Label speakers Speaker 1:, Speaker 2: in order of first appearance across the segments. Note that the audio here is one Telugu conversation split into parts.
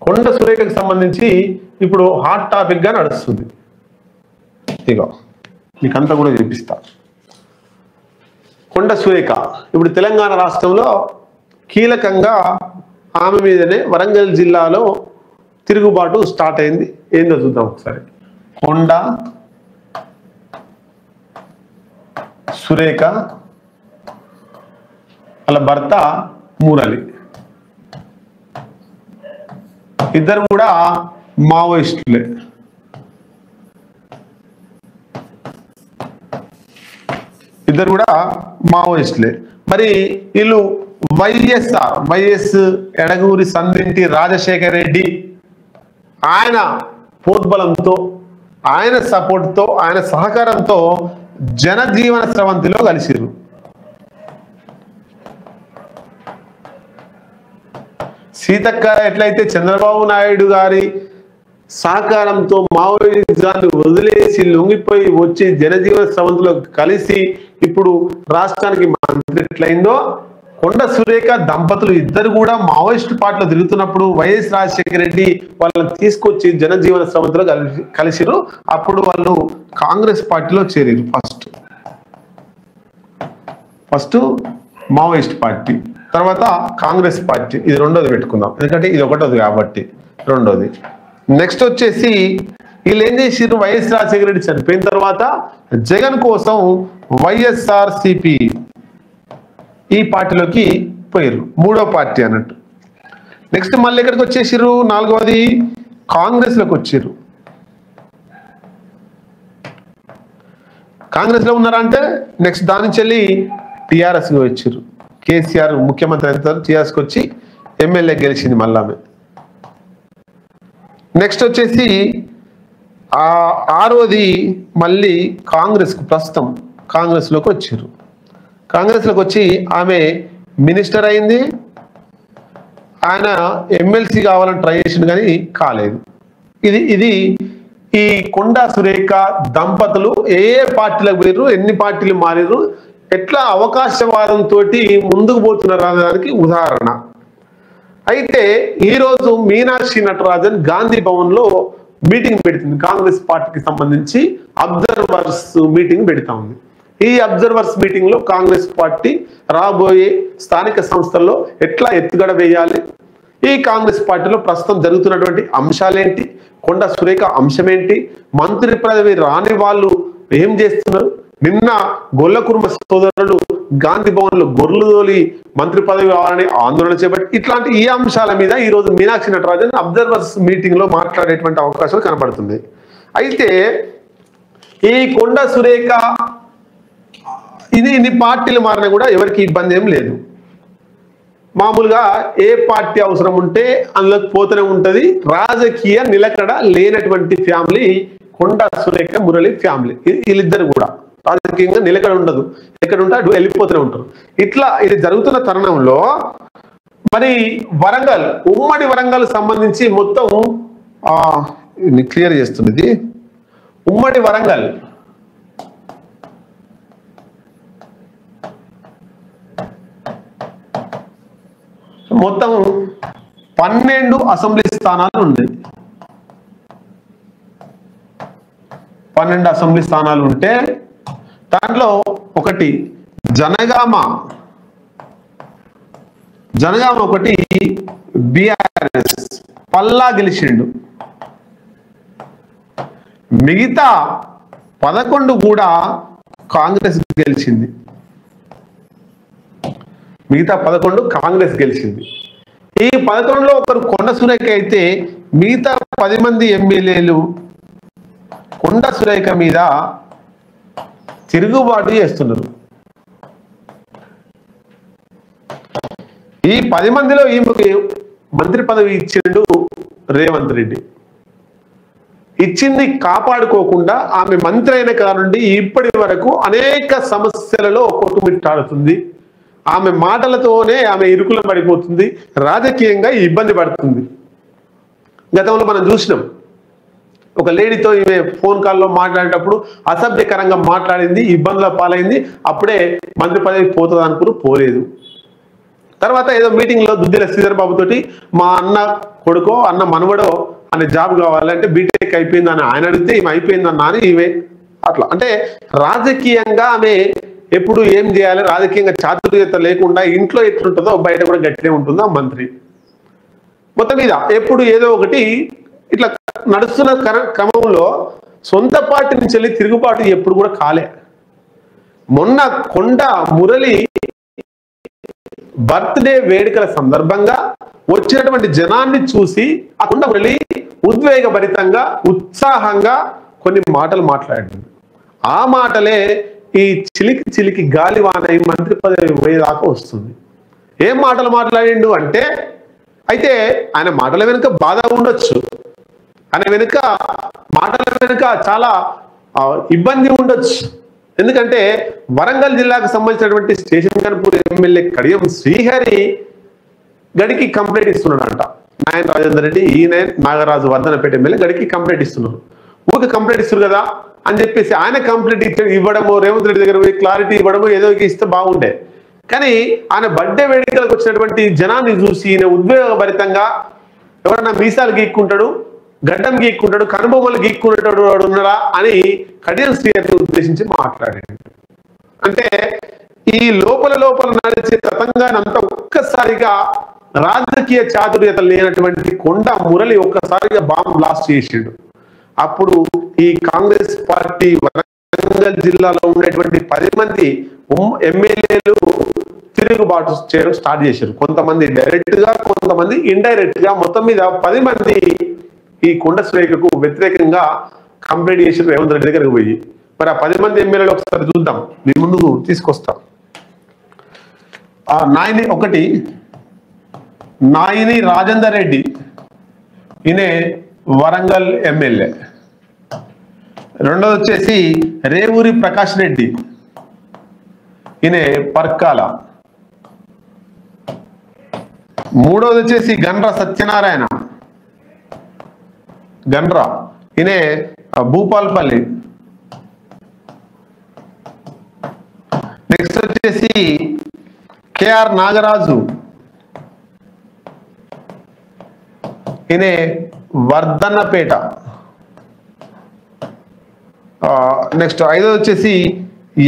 Speaker 1: కొండ సురేఖకు సంబంధించి ఇప్పుడు హాట్ టాపిక్ గా నడుస్తుంది. ఇగో మీకంతా కూడా చూపిస్తా. కొండ సురేఖ ఇప్పుడు తెలంగాణ రాష్ట్రంలో కీలకంగా ఆమె మీదనే వరంగల్ జిల్లాలో తిరుగుబాటు స్టార్ట్ అయింది. ఏందో చూద్దాం ఒకసారి. కొండ సురేఖ వాళ్ళ భర్త మురళి ఇద్దరు కూడా మావోయిస్టులే. మరి వీళ్ళు వైఎస్ ఎడగూరి సందింటి రాజశేఖర్ రెడ్డి ఆయన పోర్బలంతో, ఆయన సపోర్ట్తో, ఆయన సహకారంతో జనజీవన స్రవంతిలో కలిసిరు. సీతక్క ఎట్లయితే చంద్రబాబు నాయుడు గారి సహకారంతో మావోయిజాన్ని వదిలేసి లొంగిపోయి వచ్చి జనజీవన స్రవంతిలో కలిసి ఇప్పుడు రాష్ట్రానికి మంత్రి ఎట్లయిందో, కొండ సురేఖ దంపతులు ఇద్దరు కూడా మావోయిస్టు పార్టీలో తిరుగుతున్నప్పుడు వైఎస్ రాజశేఖర రెడ్డి వాళ్ళని తీసుకొచ్చి జనజీవన స్రవంతిలో కలిసిరు. అప్పుడు వాళ్ళు కాంగ్రెస్ పార్టీలో చేరారు. ఫస్ట్ మావోయిస్ట్ పార్టీ, తర్వాత కాంగ్రెస్ పార్టీ. ఇది రెండోది పెట్టుకుందాం, ఎందుకంటే ఇది ఒకటోది కాబట్టి రెండోది. నెక్స్ట్ వచ్చేసి వీళ్ళు ఏం చేసిర్రు, వైఎస్ రాజశేఖర రెడ్డి చనిపోయిన తర్వాత జగన్ కోసం వైఎస్ఆర్సిపి ఈ పార్టీలోకి పోయారు, మూడో పార్టీ అన్నట్టు. నెక్స్ట్ మళ్ళీ ఎక్కడికి వచ్చేసిర్రు, నాలుగవది కాంగ్రెస్ లోకి వచ్చారు. కాంగ్రెస్ లో ఉన్నారంటే నెక్స్ట్ దాని నుంచి వెళ్ళి టిఆర్ఎస్ వచ్చారు. కేసీఆర్ ముఖ్యమంత్రి అయిన టిఆర్ఎస్కి వచ్చి ఎమ్మెల్యే గెలిచింది మళ్ళీ ఆమె. నెక్స్ట్ వచ్చేసి ఆరోది మళ్ళీ ప్రస్తుతం కాంగ్రెస్లోకి వచ్చారు. కాంగ్రెస్లోకి వచ్చి ఆమె మినిస్టర్ అయింది. ఆయన ఎమ్మెల్సీ కావాలని ట్రై చేసిండు కానీ కాలేదు. ఇది ఈ కొండ సురేఖ దంపతులు ఏ పార్టీలకు పోయారు, ఎన్ని పార్టీలు మారారు, ఎట్లా అవకాశవాదంతో ముందుకు పోతున్నారు అనడానికి ఉదాహరణ. అయితే ఈరోజు మీనాక్షి నటరాజన్ గాంధీ భవన్ లో మీటింగ్ పెడుతుంది. కాంగ్రెస్ పార్టీకి సంబంధించి అబ్జర్వర్స్ మీటింగ్ పెడతా ఉంది. ఈ అబ్జర్వర్స్ మీటింగ్ లో కాంగ్రెస్ పార్టీ రాబోయే స్థానిక సంస్థల్లో ఎట్లా ఎత్తుగడ వేయాలి, ఈ కాంగ్రెస్ పార్టీలో ప్రస్తుతం జరుగుతున్నటువంటి అంశాలేంటి, కొండ సురేఖ అంశమేంటి, మంత్రి పదవి రాని వాళ్ళు ఏం చేస్తున్నారు, నిన్న గొల్ల కుర్మ సోదరులు గాంధీ భవన్ లో గొర్రెలు తోలి మంత్రి పదవి కావాలని ఆందోళన చేపట్టి ఇట్లాంటి ఈ అంశాల మీద ఈ రోజు మీనాక్షి నటరాజన్ అబ్జర్వర్స్ మీటింగ్ లో మాట్లాడేటువంటి అవకాశాలు కనబడుతుంది. అయితే ఈ కొండ సురేఖ ఇన్ని పార్టీలు మారినా కూడా ఎవరికి ఇబ్బంది ఏం లేదు. మామూలుగా ఏ పార్టీ అవసరం ఉంటే అందులోకి పోతూనే ఉంటది. రాజకీయ నిలకడ లేనటువంటి ఫ్యామిలీ కొండ సురేఖ మురళి ఫ్యామిలీ. వీళ్ళిద్దరు కూడా రాజకీయంగా నిలకడ ఉండదు, ఎక్కడ ఉంటే అటు వెళ్ళిపోతూనే ఉంటారు. ఇట్లా ఇది జరుగుతున్న తరుణంలో మరి వరంగల్, ఉమ్మడి వరంగల్ సంబంధించి మొత్తం క్లియర్ చేస్తున్నది. ఉమ్మడి వరంగల్ మొత్తం 12 అసెంబ్లీ స్థానాలు ఉన్నాయి. 12 అసెంబ్లీ స్థానాలు ఉంటే దాంట్లో ఒకటి జనగామ ఒకటి బిఆర్ఎస్ పల్లా గెలిచిండు. మిగతా 11 కూడా కాంగ్రెస్ గెలిచింది. ఈ 11లో ఒకరు కొండ సురేఖ అయితే మిగతా 10 మంది ఎమ్మెల్యేలు కొండ సురేఖ మీద తిరుగుబాటు చేస్తున్నారు. ఈ 10 మందిలో ఈమెకి మంత్రి పదవి ఇచ్చిండు రేవంత్ రెడ్డి. ఇచ్చింది కాపాడుకోకుండా ఆమె మంత్రి అయిన కానుండి ఇప్పటి వరకు అనేక సమస్యలలో కొట్టుమిట్టాడుతుంది. ఆమె మాటలతోనే ఆమె ఇరుకులో పడిపోతుంది, రాజకీయంగా ఇబ్బంది పడుతుంది. గతంలో మనం చూసినాం, ఒక లేడీతో ఈమె ఫోన్ కాల్లో మాట్లాడేటప్పుడు అసభ్యకరంగా మాట్లాడింది, ఇబ్బందుల పాలైంది. అప్పుడే మంత్రి పదవి పోతుంది అనుకుని పోలేదు. తర్వాత ఏదో మీటింగ్ లో దుద్దిల శ్రీధర్ బాబు తోటి మా అన్న కొడుకో అన్న మనవడో అనే జాబ్ కావాలంటే బీటెక్ అయిపోయిందని ఆయన అడిగితే ఈమె అయిపోయిందన్నా అని ఈమె అట్లా. అంటే రాజకీయంగా ఆమె ఎప్పుడు ఏం చేయాలి, రాజకీయంగా చాతుర్యత లేకుండా ఇంట్లో ఎట్లుంటుందో బయట కూడా గట్టినే ఉంటుందో మంత్రి. మొత్తం మీద ఎప్పుడు ఏదో ఒకటి ఇట్లా నడుస్తున్న క్రమంలో సొంత పార్టీ నుంచి వెళ్ళి తిరుగుబాటు ఎప్పుడు కూడా కాలే. మొన్న కొండ మురళి బర్త్డే వేడుకల సందర్భంగా వచ్చినటువంటి జనాన్ని చూసి ఆ కొండ మురళి ఉద్వేగభరితంగా ఉత్సాహంగా కొన్ని మాటలు మాట్లాడింది. ఆ మాటలే ఈ చిలికి చిలికి గాలివాన ఈ మంత్రి పదవి పోయేదాకా వస్తుంది. ఏం మాటలు మాట్లాడిండు అంటే, అయితే ఆయన మాటల వెనుక బాధ ఉండొచ్చు, ఆయన వెనుక మాటల వెనుక చాలా ఇబ్బంది ఉండొచ్చు. ఎందుకంటే వరంగల్ జిల్లాకు సంబంధించినటువంటి స్టేషన్ గన్పూర్ ఎమ్మెల్యే కడియం శ్రీహరి గడికి కంప్లైంట్ ఇస్తున్నాడంట. నాయన రాజేందర్ రెడ్డి ఈయన నాగరాజు వర్ధనపేట ఎమ్మెల్యే గడికి కంప్లైంట్ ఇస్తున్నారు. ఊరికి కంప్లైంట్ ఇస్తున్నారు కదా అని చెప్పేసి ఆయన కంప్లైంట్ ఇవ్వడము, రేవంత్ రెడ్డి దగ్గర పోయి క్లారిటీ ఇవ్వడము ఏదో ఇస్తే బాగుండే. కానీ ఆయన బర్త్డే వేడుకలకు వచ్చినటువంటి జనాన్ని చూసి ఈయన ఉద్వేగభరితంగా ఎవరన్నా మీసాలు గీక్కుంటాడు, గడ్డం గీక్కుంటాడు, కనుబొమ్మలు గీక్కుంటాడు ఉన్నాడా అని కడియం శ్రీహరిని ఉద్దేశించి మాట్లాడాడు. అంటే ఈ లోపల నడిచే తతంగానంతా ఒక్కసారిగా రాజకీయ చాతుర్యత లేనటువంటి కొండ మురళి ఒక్కసారిగా బాంబ్ బ్లాస్ట్ చేసిండు. అప్పుడు ఈ కాంగ్రెస్ పార్టీ వరంగల్ జిల్లాలో ఉండేటువంటి 10 మంది ఎమ్మెల్యేలు తిరుగుబాటు చేయడం స్టార్ట్ చేశారు. కొంతమంది డైరెక్ట్ గా, కొంతమంది ఇండైరెక్ట్ గా. మొత్తం మీద 10 మంది ఈ కొండ సురేఖకు వ్యతిరేకంగా కంప్లైంట్ చేసి రేవంత్ రెడ్డి దగ్గరకు పోయి, మరి ఆ 10 మంది ఎమ్మెల్యేలు ఒకసారి చూద్దాం, మీ ముందుకు తీసుకొస్తాం. నాయని ఒకటి నాయని రాజేందర్ రెడ్డి, ఈయన వరంగల్ ఎమ్మెల్యే. రెండోది వచ్చేసి రేవూరి ప్రకాష్ రెడ్డి, ఈయన పర్కాల. మూడోది వచ్చేసి గండ్ర సత్యనారాయణ, గండ్ర, ఈయన భూపాల్పల్లి. నెక్స్ట్ వచ్చేసి కేఆర్ నాగరాజు, ఈయన వర్ధన్నపేట. నెక్స్ట్ ఐదోది వచ్చేసి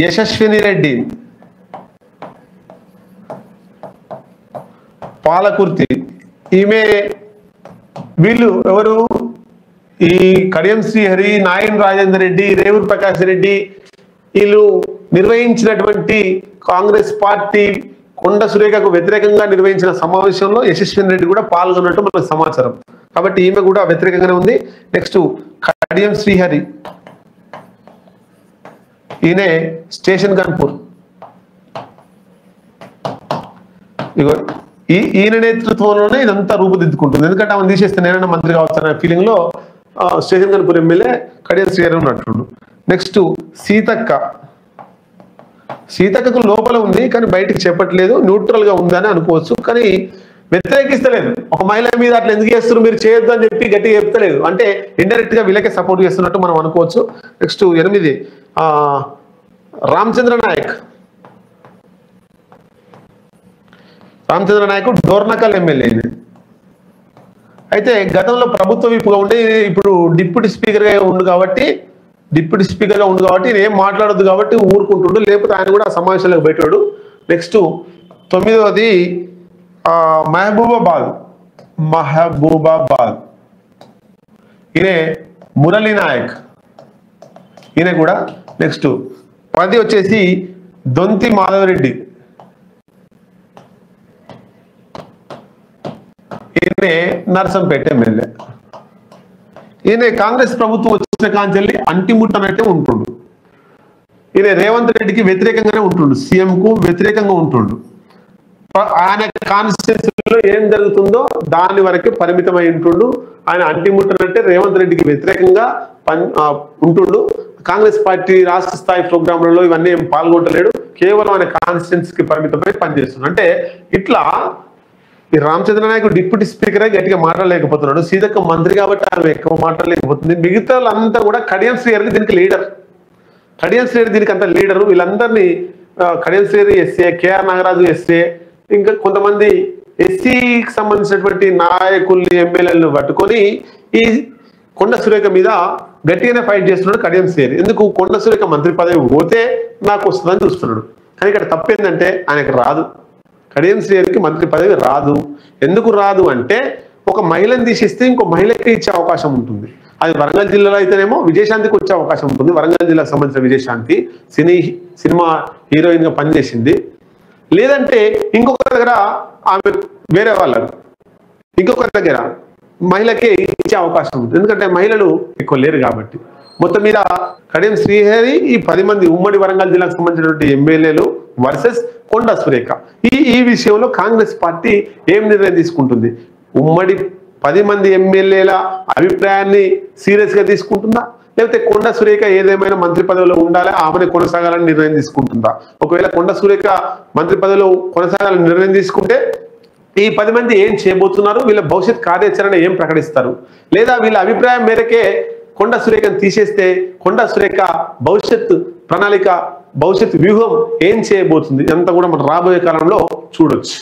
Speaker 1: యశస్విని రెడ్డి, పాలకుర్తి. ఈమె వీళ్ళు ఎవరు, ఈ కడియం శ్రీహరి, నాయన్ రాజేందర్ రెడ్డి, రేవూరి ప్రకాష్ రెడ్డి వీళ్ళు నిర్వహించినటువంటి కాంగ్రెస్ పార్టీ కొండ సురేఖకు వ్యతిరేకంగా నిర్వహించిన సమావేశంలో యశస్విని రెడ్డి కూడా పాల్గొన్నట్టు మనకు సమాచారం. కాబట్టి ఈమె కూడా వ్యతిరేకంగానే ఉంది. నెక్స్ట్ కడియం శ్రీహరి, ఈయన స్టేషన్ గన్పూర్. ఇగో ఈయన నేతృత్వంలోనే ఇదంతా రూపుదిద్దుకుంటుంది. ఎందుకంటే ఆమె తీసేస్తే నేనైనా మంత్రి కావచ్చు అనే ఫీలింగ్ లో స్టేషన్ గన్పూర్ ఎమ్మెల్యే కడియం శ్రీహరి ఉన్నట్టు. నెక్స్ట్ సీతక్క, సీతక్కకు లోపల ఉంది కానీ బయటకు చెప్పట్లేదు, న్యూట్రల్ గా ఉందని అనుకోవచ్చు. కానీ వ్యతిరేకిస్తలేదు. ఒక మహిళ మీద అట్లా ఎందుకు చేస్తారు, మీరు చేయొద్దు అని చెప్పి గట్టిగా చెప్తలేదు. అంటే ఇండైరెక్ట్ గా వీళ్ళకే సపోర్ట్ చేస్తున్నట్టు మనం అనుకోవచ్చు. Next 8 Ramachandra Nayak, Ramachandra Nayak Dornakal MLA. అయితే గతంలో ప్రభుత్వ విప్పుగా ఉండి ఇప్పుడు డిప్యూటీ స్పీకర్ గా ఉండు కాబట్టి ఏం మాట్లాడద్దు కాబట్టి ఊరుకుంటుండు, లేకపోతే ఆయన కూడా సమావేశాలకు పెట్టాడు. నెక్స్ట్ 9వది మహబూబాబాద్, ఈయన మురళీ నాయక్, ఈయన కూడా. నెక్స్ట్ 10 వచ్చేసి దొంతి మాధవరెడ్డి, ఈయన నర్సంపేట ఎమ్మెల్యే. ఈయన కాంగ్రెస్ ప్రభుత్వం వచ్చిన కాంచెల్లి అంటిముట్టనట్టే ఉంటుండు. ఈయన రేవంత్ రెడ్డికి వ్యతిరేకంగానే ఉంటుండు, సీఎం కు వ్యతిరేకంగా ఉంటుండు. ఆయన కాన్స్టిట్యూన్సీలో ఏం జరుగుతుందో దాని వరకే పరిమితమై ఉంటుండు. ఆయన అంటిముట్టనంటే రేవంత్ రెడ్డికి వ్యతిరేకంగా ఉంటుండు. కాంగ్రెస్ పార్టీ రాష్ట్ర స్థాయి ప్రోగ్రాంలలో ఇవన్నీ ఏం పాల్గొంటలేడు, కేవలం ఆయన కాన్స్టిట్యూన్సీకి పరిమితమై పనిచేస్తున్నాడు. అంటే ఇట్లా ఈ రామచంద్ర నాయక్ డిప్యూటీ స్పీకర్ గట్టిగా మాట్లాడలేకపోతున్నాడు, సీతక్క మంత్రి కాబట్టి ఆమె ఎక్కువ మాట్లాడలేకపోతుంది. మిగతా వాళ్ళంతా కూడా కడియం శ్రీహరి దీనికి లీడర్, కడియం శ్రీహరి దీనికి అంత లీడరు. వీళ్ళందరినీ Kadiyam Srihari SA, KR Nagaraju SA, ఇంకా కొంతమంది ఎస్సీకి సంబంధించినటువంటి నాయకుల్ని ఎమ్మెల్యేలను పట్టుకొని ఈ కొండ సురేఖ మీద గట్టిగానే ఫైట్ చేస్తున్నాడు కడియం శ్రీహరి. ఎందుకు? కొండ సురేఖ మంత్రి పదవి పోతే నాకు వస్తుందని చూస్తున్నాడు. కానీ ఇక్కడ తప్పేందంటే ఆయనకు రాదు, కడియం శ్రీహరికి మంత్రి పదవి రాదు. ఎందుకు రాదు అంటే ఒక మహిళను తీసిస్తే ఇంకో మహిళకి ఇచ్చే అవకాశం ఉంటుంది. అది వరంగల్ జిల్లాలో అయితేనేమో విజయశాంతికి వచ్చే అవకాశం ఉంటుంది. వరంగల్ జిల్లాకు సంబంధించిన విజయశాంతి సినిమా హీరోయిన్ గా పనిచేసింది. లేదంటే ఇంకొక దగ్గర ఆమె వేరే వాళ్ళకు ఇంకొక దగ్గర మహిళకే ఇచ్చే అవకాశం ఉంటుంది. ఎందుకంటే మహిళలు ఎక్కువ లేరు కాబట్టి. మొత్తం మీద కడియం శ్రీహరి ఈ 10 మంది ఉమ్మడి వరంగల్ జిల్లాకు సంబంధించినటువంటి ఎమ్మెల్యేలు వర్సెస్ కొండ సురేఖ. ఈ విషయంలో కాంగ్రెస్ పార్టీ ఏం నిర్ణయం తీసుకుంటుంది? ఉమ్మడి 10 మంది ఎమ్మెల్యేల అభిప్రాయాన్ని సీరియస్ గా తీసుకుంటుందా, లేకపోతే కొండ సురేఖ ఏదేమైనా మంత్రి పదవిలో ఉండాలి ఆమెను కొనసాగాలని నిర్ణయం తీసుకుంటుందా? ఒకవేళ కొండ సురేఖ మంత్రి పదవిలో కొనసాగాలని నిర్ణయం తీసుకుంటే ఈ 10 మంది ఏం చేయబోతున్నారు, వీళ్ళ భవిష్యత్ కార్యాచరణ ఏం ప్రకటిస్తారు? లేదా వీళ్ళ అభిప్రాయం మేరకే కొండ సురేఖను తీసేస్తే కొండ సురేఖ భవిష్యత్ ప్రణాళిక, భవిష్యత్ వ్యూహం ఏం చేయబోతుంది? ఇదంతా కూడా మనం రాబోయే కాలంలో చూడొచ్చు.